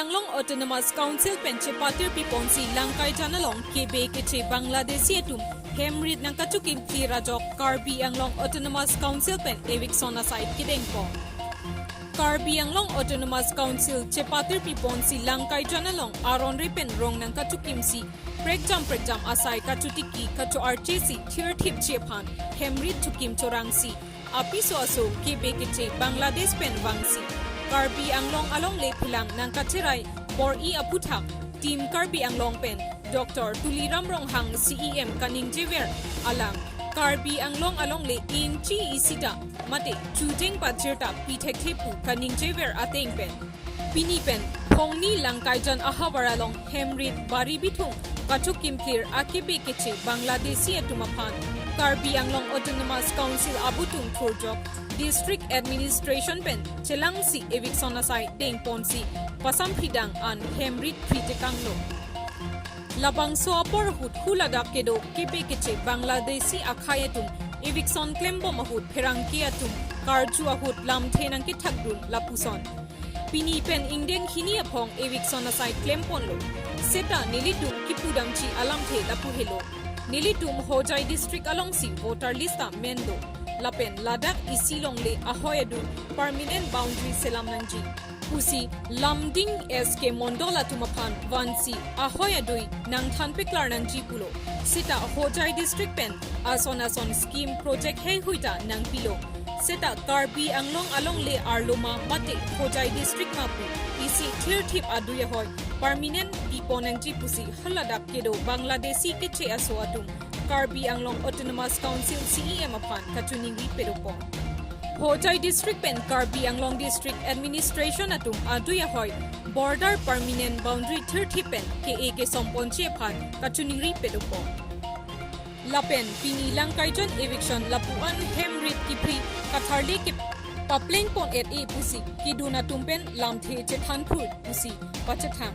Anglong Autonomous Council penche patir piponsi langkai janalong kebe keche Bangladeshi etum hemrit nang katukim tirajok Karbi Anglong Autonomous Council pen evik sona site kidengpo. Karbi Anglong Autonomous Council che patir piponsi langkai janalong aron repen rong nang katukim si prekjam asai katutiki katu archesi thir thip chepan hemrit tukim chorangsi apiso aso kebe keche Bangladesh pen wangsi. Karbi Anglong along le pulang nang kachiray bor I aputhak team Karbi Anglong pen Dr. Tuliram Ronghang CEM kaning jewer alang Karbi Anglong along le inchi isita mate chujeng pajirta pitek thepu kaning jewer ateng pen pini pen phongni langkaijan ahawaralong hemrit bari bithung kachukim clear akibe keche Bangladeshi etumaphan Karbi Anglong Autonomous Council abutung thurjok District Administration pen Chelangsi evik sonasai deng ponsi pasam phidang an hemrit phitekanglo labang so apor hut huladak kedo kebe keche Bangladeshi akhayatum evik son klembo mahut pherangkiatum karju ahut lamthe nangki thakdun lapuson pini pen ingdeng khini aphong evik sonasai klemponlo seta nilitum kipudamchi alamthe lapuhelo nilitum hojai district alongsi voter lista mendo Lapen Ladakh isilong le ahoyadu permanent boundary selam nangji pusi lamding SK mondola tumapan vansi ahoyadui nang thanpiklar nangji pulo sita hojai district pen ason scheme project hei huita nang pilo sita Karbi Anglong along le arloma mate hojai district mapu isi thir thip aduye hoy permanent pipo nangji pusi haladak kedo Bangladeshi keche aso atum Karbi Anglong Autonomous Council CEM apan katuningi pedopong. Hojai District pen Karbi Anglong District Administration atum aduya hoy border permanent boundary 30 pen ke somponche apan katuningi pedopong. Lapen pini langkaijan eviction lapuan hemrit kipri katharle ke papleng pon et e pusi kiduna tumpen lamthe chethanpur pusi pachathang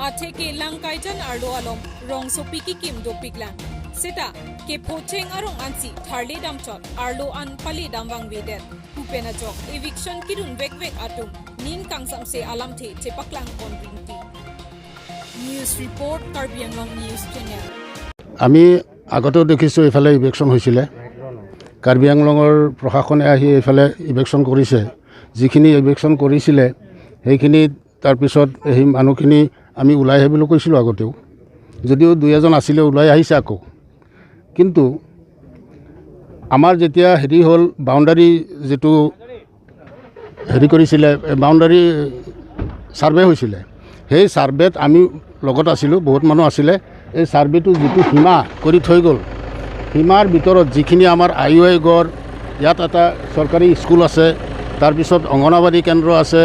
athe ke langkaijan arlo alom rong sopiki kim dopiklang Seta ke pocheng arong ansi tharle damchot arlo an pali damwang vedet upena jok eviction kirun vek atum ning kangsam se alamthe chepaklang konbinti News report Karbi Anglong News Channel আমি আগতেও দেখিছোঁ এফালে eviction হৈছিলে কাৰ্বি আংলঙৰ প্ৰশাসনে আহি এফালে eviction কৰিছে যিখিনি ইভেকশ্যন কৰিছিলে সেইখিনি তাৰপিছত সেই মানুহখিনি আমি ওলাই আহিবলৈ কৈছিলোঁ আগতেও যদিও দুই এজন আছিলে ওলাই আহিছে আকৌ কিন্তু আমাৰ যেতিয়া হেৰি হ'ল বাউণ্ডাৰী যেটো হেৰি কৰিছিলে বাউণ্ডাৰী সাৰ্ভে হৈছিলে সেই সাৰ্ভেত আমি লগত আছিলোঁ বহুত মানুহ আছিলে এই সাৰ্ভেটো যেটো সীমা কৰি থৈ গ'ল সীমাৰ ভিতৰত যিখিনি আমাৰ আইওআই গড় ইয়াত এটা চৰকাৰী স্কুল আছে তাৰপিছত অংগনবাদী কেন্দ্ৰ আছে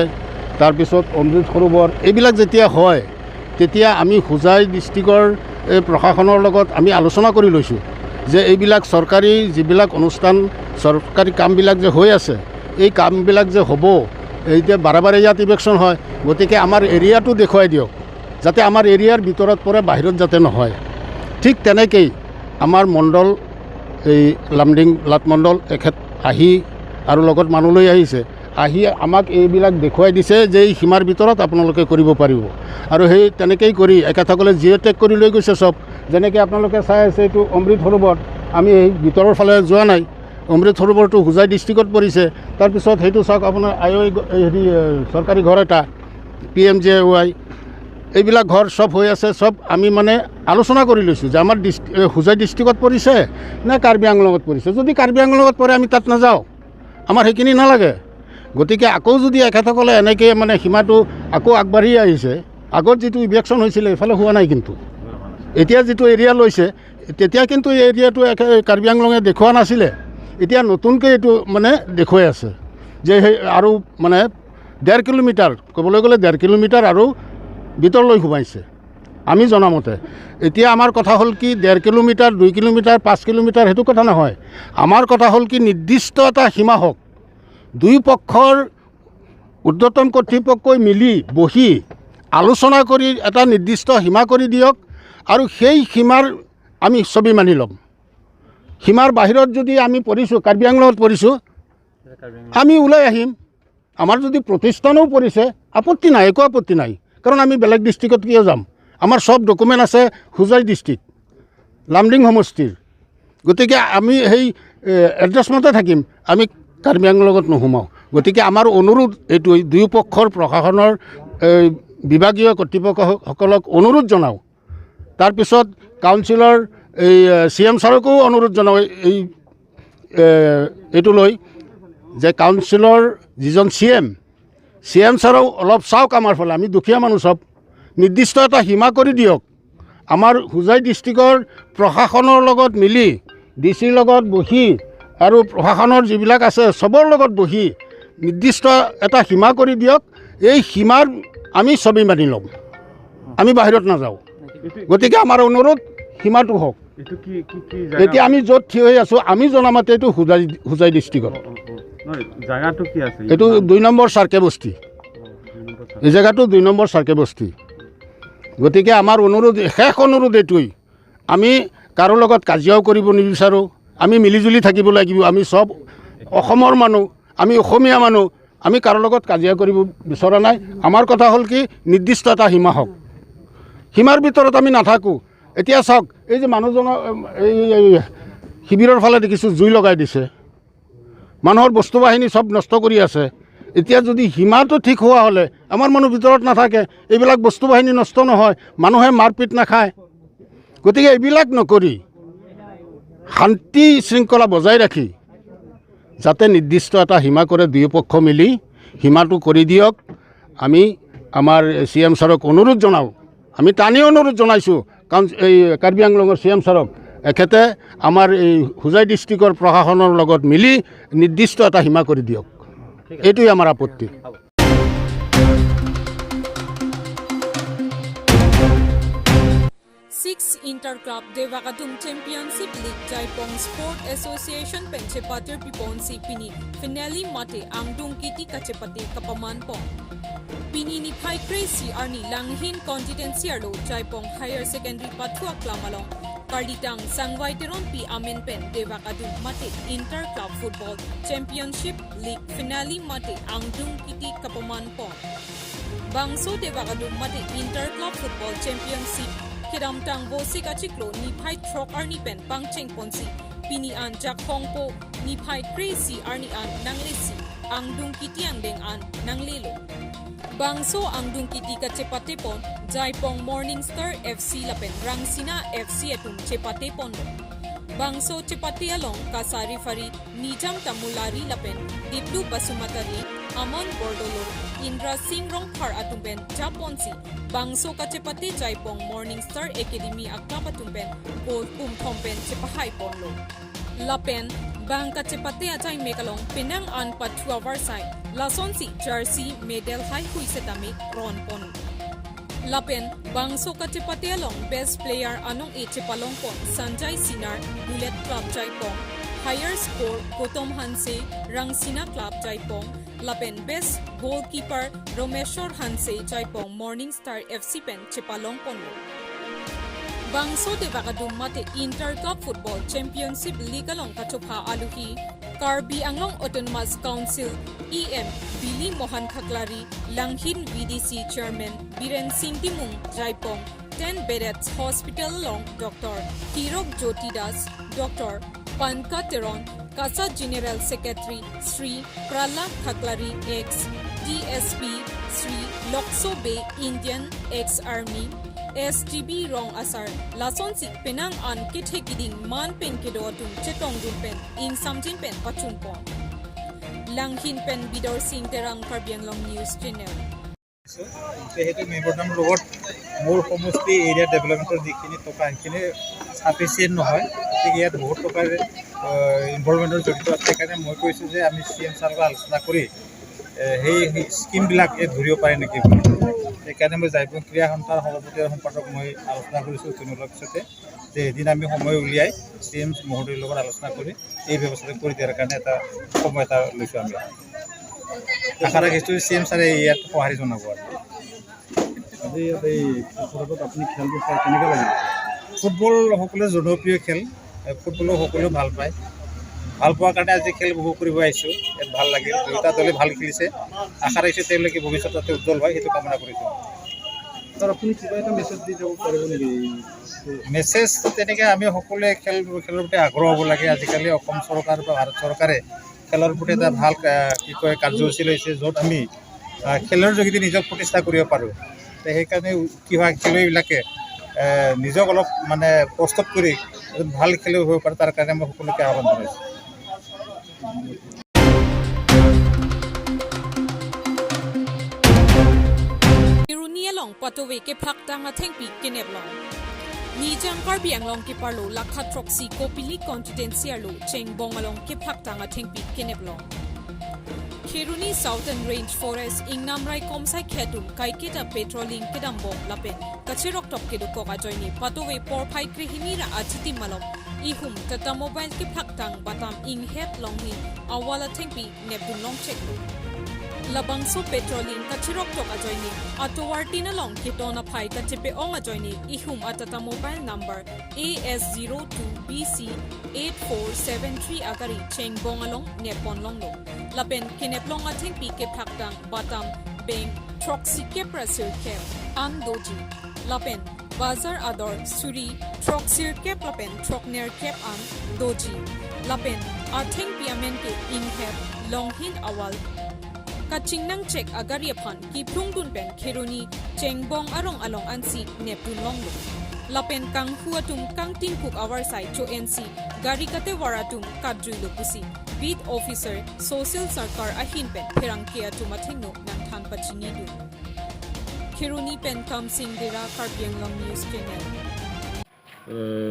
তাৰপিছত অমৃত সৰোবৰ এইবিলাক যেতিয়া হয় তেতিয়া আমি হোজাই ডিষ্ট্ৰিক্টৰ প্ৰশাসনৰ লগত আমি আলোচনা কৰি লৈছোঁ যে এইবিলাক চৰকাৰী যিবিলাক অনুষ্ঠান চৰকাৰী কামবিলাক যে হৈ আছে এই কামবিলাক যে হ'ব এতিয়া বাৰে ইয়াত ইভেকশ্যন হয় গতিকে আমাৰ এৰিয়াটো দেখুৱাই দিয়ক যাতে আমাৰ এৰিয়াৰ ভিতৰত পৰে বাহিৰত যাতে নহয় ঠিক তেনেকেই আমাৰ মণ্ডল এই লামডিং লাট মণ্ডল এখেত আহি আৰু লগত মানুহ লৈ আহিছে আহি আমাক এইবিলাক দেখুৱাই দিছে যে এই সীমাৰ ভিতৰত আপোনালোকে কৰিব পাৰিব আৰু সেই তেনেকেই কৰি একেসকলে জিঅ'টেক কৰি লৈ গৈছে চব যেনেকৈ আপোনালোকে চাই আছে এইটো অমৃত সৰোবৰ আমি এই ভিতৰৰ ফালে যোৱা নাই অমৃত সৰোবৰটো হোজাই ডিষ্ট্ৰিক্টত পৰিছে তাৰপিছত সেইটো চাওক আপোনাৰ আইওআই হেৰি চৰকাৰী ঘৰ এটা PMJY এইবিলাক ঘৰ সব হৈ আছে সব আমি মানে আলোচনা কৰি লৈছোঁ যে আমাৰ হোজাই ডিষ্ট্ৰিক্টত পৰিছে নে কাৰ্বি আংলঙত পৰিছে যদি কাৰ্বি আংলঙত পৰে আমি তাত নাযাওঁ আমাৰ সেইখিনি নালাগে গতিকে আকৌ যদি এখেতসকলে এনেকৈ মানে সীমাটো আকৌ আগবাঢ়ি আহিছে আগত যিটো ইভেকশ্যন হৈছিলে এফালে হোৱা নাই কিন্তু এতিয়া যিটো এৰিয়া লৈছে তেতিয়া কিন্তু এই এৰিয়াটো কাৰ্বি আংলঙে দেখুওৱা নাছিলে এতিয়া নতুনকৈ এইটো মানে দেখুৱাই আছে যে সেই আৰু মানে 1.5 কিলোমিটাৰ ক'বলৈ গ'লে 1.5 কিলোমিটাৰ আৰু ভিতৰলৈ সোমাইছে আমি জনামতে এতিয়া আমাৰ কথা হ'ল কি 1.5 কিলোমিটাৰ 2 কিলোমিটাৰ 5 কিলোমিটাৰ সেইটো কথা নহয় আমাৰ কথা হ'ল কি নিৰ্দিষ্ট এটা সীমা হওক দুই পক্ষৰ ঊৰ্ধ্বতন কৰ্তৃপক্ষই মিলি বহি আলোচনা কৰি এটা নিৰ্দিষ্ট সীমা কৰি দিয়ক আৰু সেই সীমাৰ আমি ছবি মানি ল'ম সীমাৰ বাহিৰত যদি আমি পৰিছোঁ কাৰ্বি আংলঙত পৰিছোঁ আমি ওলাই আহিম আমাৰ যদি প্ৰতিষ্ঠানও পৰিছে আপত্তি নাই একো আপত্তি নাই কাৰণ আমি বেলেগ ডিষ্ট্ৰিক্টত কিয় যাম আমাৰ সব ডকুমেণ্ট আছে হোজাই ডিষ্ট্ৰিক্ট লামডিং সমষ্টিৰ গতিকে আমি সেই এড্ৰেছ মতে থাকিম আমি কাৰ্বি আংলঙৰ লগত নোসোমাওঁ গতিকে আমাৰ অনুৰোধ এইটো দুয়োপক্ষৰ প্ৰশাসনৰ বিভাগীয় কৰ্তৃপক্ষসকলক অনুৰোধ জনাওঁ তাৰপিছত কাউন্সিলৰ এই CM ছাৰকো অনুৰোধ জনাওঁ এইটো লৈ যে কাউন্সিলৰ যিজন CM ছাৰেও অলপ চাওক আমাৰ ফালে আমি দুখীয়া মানুহ চব নিৰ্দিষ্ট এটা সীমা কৰি দিয়ক আমাৰ হোজাই ডিষ্ট্ৰিক্টৰ প্ৰশাসনৰ লগত মিলি ডিচিৰ লগত বহি আৰু প্ৰশাসনৰ যিবিলাক আছে চবৰ লগত বহি নিৰ্দিষ্ট এটা সীমা কৰি দিয়ক এই সীমাৰ আমি চবেই মানি ল'ম আমি বাহিৰত নাযাওঁ গতিকে আমাৰ অনুৰোধ সীমাটো হওক এতিয়া আমি য'ত থিয় হৈ আছোঁ আমি জনামতে এইটো হোজাই ডিষ্ট্ৰিক্টত জায়গাটো কি আছে এইটো 2 নম্বৰ চাৰ্কে বস্তি এই জেগাটো 2 নম্বৰ চাৰ্কে বস্তি গতিকে আমাৰ অনুৰোধ শেষ অনুৰোধ এইটোৱেই আমি কাৰো লগত কাজিয়াও কৰিব নিবিচাৰোঁ আমি মিলিজুলি থাকিব লাগিব আমি চব অসমৰ মানুহ আমি অসমীয়া মানুহ আমি কাৰো লগত কাজিয়া কৰিব বিচৰা নাই আমাৰ কথা হ'ল কি নিৰ্দিষ্ট এটা সীমা হওক সীমাৰ ভিতৰত আমি নাথাকোঁ এতিয়া চাওক এই যে মানুহজনৰ এই শিবিৰৰ ফালে দেখিছোঁ জুই লগাই দিছে মানুহৰ বস্তু বাহিনী চব নষ্ট কৰি আছে এতিয়া যদি সীমাটো ঠিক হোৱা হ'লে আমাৰ মানুহ ভিতৰত নাথাকে এইবিলাক বস্তু বাহিনী নষ্ট নহয় মানুহে মাৰপিট নাখায় গতিকে এইবিলাক নকৰি শান্তি শৃংখলা বজাই ৰাখি যাতে নিৰ্দিষ্ট এটা সীমা কৰে দুয়োপক্ষ মিলি সীমাটো কৰি দিয়ক আমি আমাৰ CM ছাৰক অনুৰোধ জনাওঁ আমি টানি অনুৰোধ জনাইছোঁ কাৰণ এই কাৰ্বি আংলঙৰ CM ছাৰক এখেতে আমাৰ এই হোজাই ডিষ্ট্ৰিক্টৰ প্ৰশাসনৰ লগত মিলি নিৰ্দিষ্ট এটা সীমা কৰি দিয়ক এইটোৱে আমাৰ আপত্তি Inter-Club Devagatum Championship League Jaipong Sport Association Penchepatir Piponsi Pini Finale Mate Angdung Kiti Kachepate Kapaman Pong Pini ni Pai Crazy Arni Langhin Constituency Arlo Jaipong Higher Secondary Patua Klamalong Karditang Sangwaiteron Pi Amen Pen Devagatum Mate Inter-Club Football Championship League Finale Mate Angdung Kiti Kapaman Pong Bangso Devagatum Mate Inter-Club Football Championship Kiramtang Bosi Kachiklo ni Pai Trok Arni Pen Pangcheng Ponsi Pini An Jak Hongpo ni Pai Crazy Arni An Nanglesi Angdung Kiti Angdeng An Nanglelo Bangso Angdung Kiti Kachepate Pon Jaipong Morning Star FC Lapen Rangsina FC Etum Chepate Pondo Bangso Chepate Along Kasari Fari Nijam Tamulari Lapen Diplu Basumatari Amon Bordolo Indra Singh Rongphar Atumben Japonsi Bangso Kachepate Jaipong Morning Star Academy Aktapatumben Gold Thompen Chepahai Ponlo Lapen Bang Kachepate Ajay Mekalong Penang An Patua Varsai Lasonsi Jersey Medel High Huisetami Ron Pon Lapen Bangso Kachepate Along Best Player Anong Echepalong Pon Sanjay Sinar Bullet Club Jaipong Higher Score Gotom Hanse Rangsina Club Jaipong Lapen Best Goalkeeper Romeshwar Hanse Jaipong Morning Star FC Pen Chepalong Ponlo Bangso Devagatum Mate Inter-Club Football Championship League Along Kachopha Aluhi Karbi Anglong Autonomous Council EM Billy Mohan Khaklari Langhin VDC Chairman Biren Singh Dimung Jaipong 10 Bedets Hospital Long Dr. Tirok Jyoti Das Dr. Panka Teron Kasa General Secretary Sri Prahlad Khaklari ex DSP Sri Lokso Bay Indian ex-Army SGB Rong Asar Lasonsi Penang An Kithe Giding Man Pen Kedotum Chetong Dun Pen In Samjin Pen Pachumpon Langhin Pen Bidor Singh Terang Karbi Anglong News Channel সেইটো মেম্বৰডাম লগত মোৰ সমষ্টি area ডেভেলপমেণ্টৰ যিখিনি টকা সেইখিনি sufficient নহয় ঠিক ইয়াত বহুত টকাৰ ইনভলভমেণ্টৰ জড়িত আছে সেইকাৰণে মই কৈছোঁ যে আমি CM ছাৰক আলোচনা কৰি সেই স্কিমবিলাক ধৰিব পাৰে নেকি সেইকাৰণে মই জাইপং ক্ৰীড়া সন্থাৰ সভাপতি আৰু সম্পাদক মই আলোচনা কৰিছোঁ তেওঁলোকৰ পিছতে যে এদিন আমি সময় উলিয়াই CM মহোদয়ৰ লগত আলোচনা কৰি এই ব্যৱস্থাটো কৰি দিয়াৰ কাৰণে এটা সময় এটা লৈছোঁ আমি আশা ৰাখিছোঁ CM ছাৰে ইয়াত সঁহাৰি জনাব আজি এই ফুটবলত আপুনি খেলবোৰ চাই কেনেকৈ লাগিল ফুটবল সকলোৱে জনপ্ৰিয় খেল ফুটবলো সকলোৱে ভাল পায় ভাল পোৱাৰ কাৰণে আজি খেল উপভোগ কৰিব আহিছোঁ ইয়াত ভাল লাগিল দুয়োটা দলে ভাল খেলিছে আশা ৰাখিছোঁ তেওঁলোকে ভৱিষ্যততে উজ্জ্বল হয় সেইটো কামনা কৰিছোঁ ছাৰ আপুনি কিবা এটা মেছেজ দি যাব পাৰিব নেকি মেছেজটো তেনেকৈ আমি সকলোৱে খেলৰ প্ৰতি আগ্ৰহ হ'ব লাগে আজিকালি অসম চৰকাৰ বা ভাৰত চৰকাৰে খেলৰ প্ৰতি এটা ভাল কি কয় কাৰ্যসূচী লৈছে য'ত আমি খেলৰ যোগেদি নিজক প্ৰতিষ্ঠা কৰিব পাৰোঁ সেইকাৰণে কি হয় খেলুৱৈবিলাকে নিজক অলপ মানে প্ৰস্তুত কৰি ভাল খেলুৱৈ হ'ব পাৰে তাৰ কাৰণে মই সকলোকে আহ্বান জনাইছোঁ Long patowe ke phak tanga thengpi kenep long Nijang Karbi Anglong ke parlo lakha troxy kopili constituency arlo chengbong along ke phak tanga thengpi kenep long Khiruni Southern Range Forest ingnam rai komsai khetum kaiketa patrolling kedambom lapen kachirok top ke do koka joini patowe por phai krihini ra achiti malom ihum tata mobile ke phak tang batam ing het long hi awala thengpi nepun long check lo Labangso petrolin kachirok tok ajoini atowartina long kitona phai kachipe ong ajoini ihum atata mobile number AS02BC8473 agari chengbong along nepon long lo lapen kineplong athing pi ke phakdang batam beng troxy ke prasir ke doji lapen bazar ador suri troxir ke lapen trokner ke doji lapen athing piamen ke inhep longhin awal Kaching nang check agari upon ki plungdun pen Kiruni chengbong arong along ansi neptun longlo lapen kang huatum kang tingkuk our side to NC gari kate waratum kadrui lopusi beat officer social sarkar ahin pen perang kia tumathingno nang than pachini du Kiruni pen kam sing dera Karbi Anglong news channel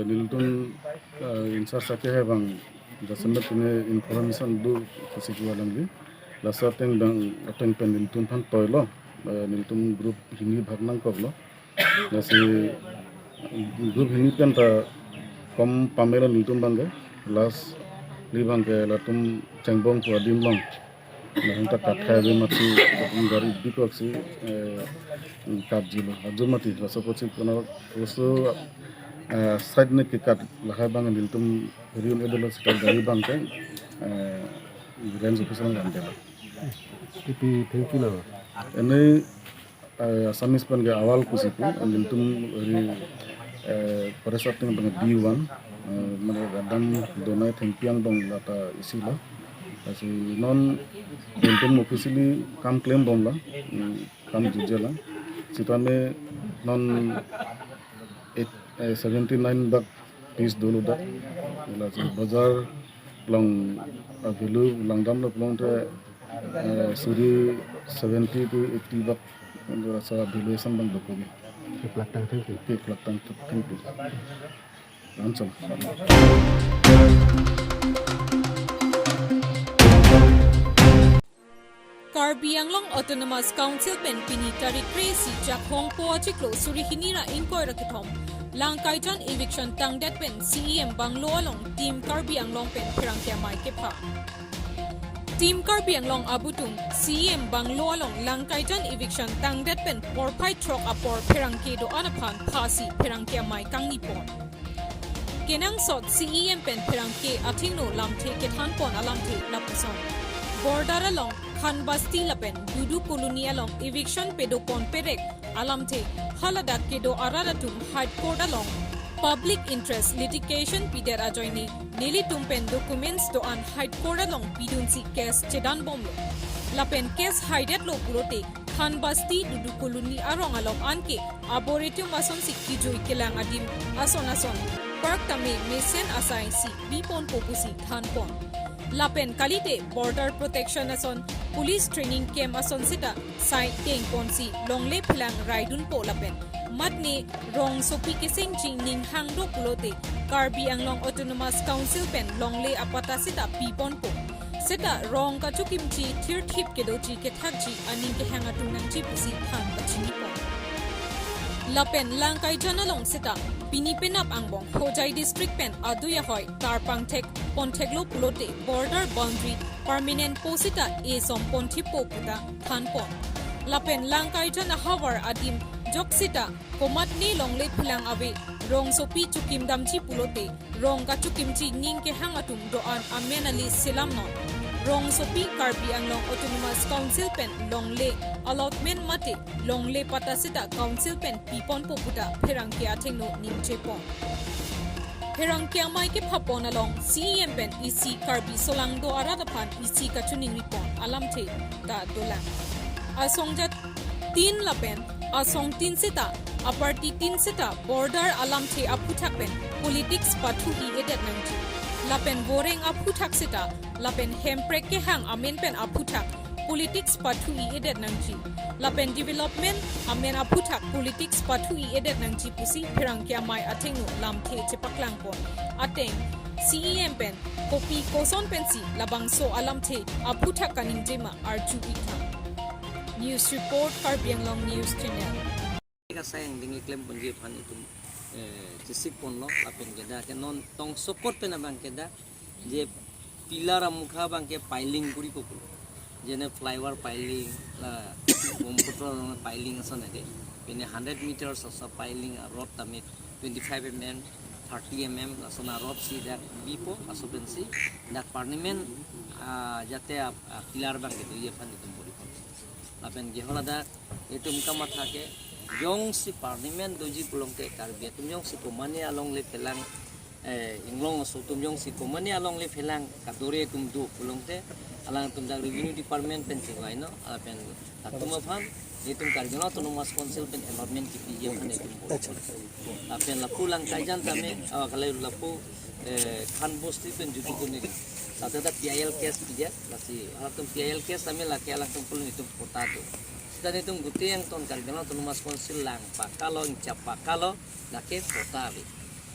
nilton insar sake hai bang jasanna tune information do kusikwa langli lasa teng bang ateng pen nilton than toilo nilton group hini bhagnang koblo lasi group hini pen ta kom pamela nilton bangge las li bangge latum chengbong ko adim long lahanta kathai be mati gari dikoksi kapjilo ajumati lasa pochi kono oso side ne kikat lahai bang nilton riun edelo star gari bangke range officer ngandela Ipi thank you na ene asamis pan ge awal kusiku niltum ri parasating bang B1 mane gadam donai thank you dong lata isila asi non niltum officially kam claim bomla kam jujela sitame non 79 dak piece dulu dak la bazar long value langdam lo long te suri 70 to 80 bak rasa valuation bang dokogi ke platang thank you langsung Karbi Anglong Autonomous Council pen pini tarik crazy jak hong po achiklo suri hinira inkoy rakithom langkai jan eviction tangdet pen CEM banglo along team Karbi Anglong pen perang kya mai ke pha Team Karbi Anglong abutung CEM banglo along langkai jan eviction tangdet pen porpai trok apor perang ke do anapan phasi perang kya mai kangni pon Kenang sot CEM pen perang ke athingno lamthe ke than pon alamthe lapuson border along Khan Basti lapen dudu koloni along eviction pedo pon perek alamthe haladak kedo araratum high court along public interest litigation pider ajoini neli tumpen documents do an high court along pidunsi case chedan bomlo lapen case hided lo purote Khan Basti dudu koloni arong along anke arboretum ason sikki joi kelang adim ason park tame mesen asai si bipon popusi than pon Lapen kalite border protection ason police training camp ason sita site teng ponsi longle philang raidun po lapen matne rong sopi keseng jing ning hangdo pulote Karbi Anglong Autonomous Council pen longle apata sita pipon po sita rong ka chukimchi thir thip kedoji ke thakji aning ke hanga tunang chi pusi khan pachini po Lapen langkai janalong sita Pinipenap angbong Hojai district pen aduya hoy tarpangthek pontheklo pulote border boundary permanent posita e som ponthipo puta thanpon lapen langkai jana hawar adim joksita komatni longle philang ave rong sopi chukim damchi pulote rong ka chukimchi ning ke hangatum do an amenali selam non rong sopi Karbi Anglong Autonomous Council pen longle allotment mate longle patasita council pen pipon poputa pherang kya thengno nimche pon Herang kia mai ke phapon along CEM pen EC Karbi solang do aradapan EC kachuning ripon alam the da dolang asongjat 3 lapen asong 3 seta aparti 3 seta border alam the aputhak pen politics pathu I edet nangji lapen boreng aputhak seta lapen hemprek ke hang amen pen aputhak politics pathu I edet nangji lapen development amen aputhak politics pathu I edet nangji pusi pherang kya mai athengno lamthe chepaklang pon ateng CEM pen kopi koson pensi labang so alam the aputhak kaning jema arju itha News report Karbi Anglong News Channel sayang dengan klaim banjir pan itu cisik pon lo apen keda ke non tong support pe na bang keda je pilar mukha bang ke piling puri ko jene flyover piling la bomputra piling asan ade pene 100 meters of piling rod tamit 25 mm 30 mm asana rod si dak bipo asubensi dak parliament jate pilar bang itu ye pan itu puri apen ge holada itu muka matha ke Jong si parlimen doji pulong te Karbi tum jong si komani along le pelang inglong so tum jong si komani along le pelang kadore tum do pulong te alang tum dag revenue department pen chingwai no pen tum afam itum Karbi no autonomous council pen environment ki piye phane tum apen lapu lang kaijan tame kalai lapu khan bosti pen juti kuni sate da PIL case piya lasi atum PIL case tame la ke alang tum pulung itum kota tu dan itu guti yang ton Karbi autonomous council lang pakalo incap pakalo lake potabi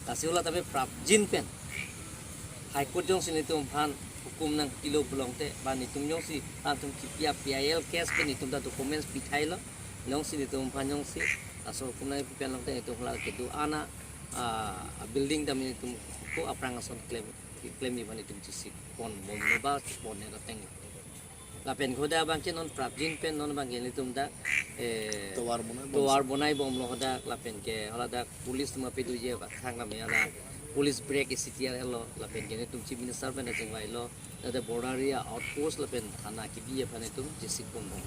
kasih ulah tapi prapjin pen high court jong sini tu phan hukum nang kilo belong te ban itu jong si antum kipia PIL case pen itu dah documents pitai lo jong sini tu phan jong si aso hukum nang pian long te itu hal itu ana building dam itu ko aprang ason claim ni ban itu cisik pon bom loba pon ne rateng lapen khoda bang ke non prapjin pen non bang geli tumda towar bonai bom lo khoda lapen ke holada police ma pe duje ba thangla me ala police break ctr lo lapen ke tum chief minister pen jengwai lo da border area outpost lapen thana ki biye phane tum jisik bom lo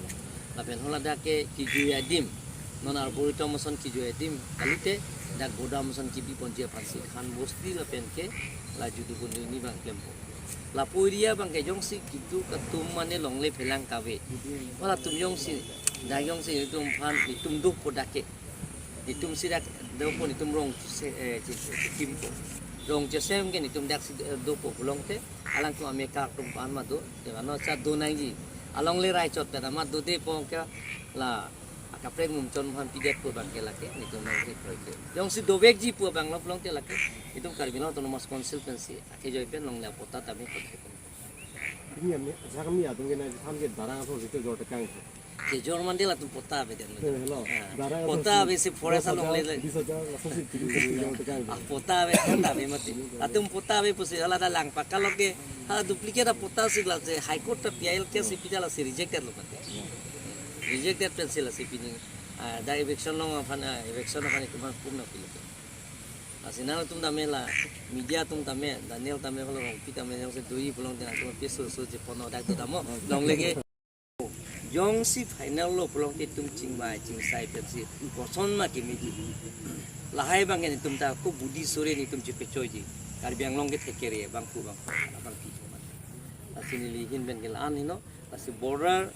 lapen holada ke ki juya dim non arboretum moson ki juya dim kalite da goda moson ki bi ponje phansi khan bosti lapen ke la judu kun ni bang klempo la puria bang ke jong si kitu katum mane longle phelang kawe wala tum jong si da jong si tum phan itum du podake itum sidak do pon itum rong se kim ko rong je sem ke itum dak si do po long te alang tu ameka tum pan ma do de no cha do nai ji along le rai chot ta ma do de pong ka la akapreng mum chon phan pidet po bang ke lake itum no ke proike jong si do bek ji po bang long te lake itu Karbi autonomous council pensi ake joy pen long la pota tami pokhe ini amne kami adung ke na thamge darang aso rite jor ta kang ke jor mandela tu pota be den hello darang pota be se forest long le bisa ja aso si jor ta kang pota be mati atum pota be pusi ala da lang pakalo ke ha duplicate pota si la je high court ta PIL ke si pidala si rejected lo pate rejected pencil si pini da eviction long eviction phane tum pum na pilo Asina tum dame la media tum dame Daniel dame kalau kita menjong se doi pulang dengan tu peso so je pono dak tu damo long lege jong si final lo pulang ti tum ching bai ching sai pe si koson ma ki mi lahai bang ni tum ta ko budi sore ni tum chepe choi ji Karbi Anglong ke thekere bang ku bang pi asini li hin ben gel an hino asi border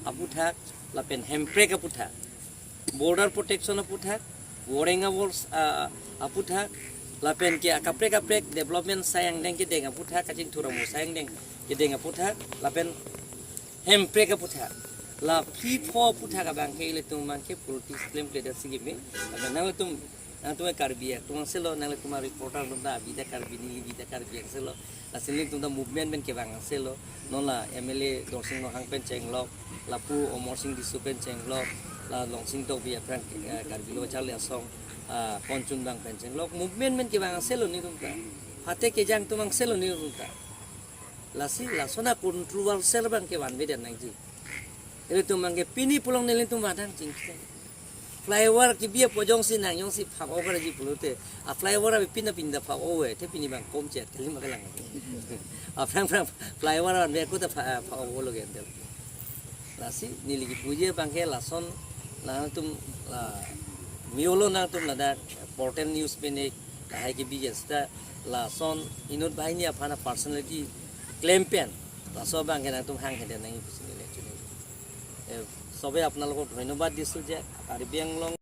aputhak la pen hemprek aputhak border protection aputhak Warenga walls aputhak lapen ke kaprek development sayang deng ke deng aputhak kacing thuramu sayang deng ke deng aputhak lapen hemprek aputhak la p4 aputhak bang ke ile tum bang ke politis claim ke dasigi me nang tum Karbi tum selo nang tum reporter tum da bida Karbi selo la sini tum da movement ben ke bang selo non la MLA dorsing no hang pen cheng lo la pu omor sing disu pen cheng lo la longsing to bi apran Karbi lo chale asong konchun bang pencheng lok movement men ke bang selo ni rumta hate ke jang tumang selo ni rumta lasi la sona control sel bang ke ban beden nang ji ele tumang ke pini pulong nelen tum badang jing flyover kibia pojong si nang yong si phak over ji pulute a flyover a pinna pinda phak over te pini bang kom chet kali magalang a frang flyover an be ko ta phak over lo gen del lasi niligi puje bangke lason na tum la miolo na tum la da portal news pene hai ke bijes ta lason inut bahini apana personality claim pen laso bangke na tum hang hede nang sebe আপোনালোকক ধন্যবাদ দিছোঁ যে কাৰ্বি আংলং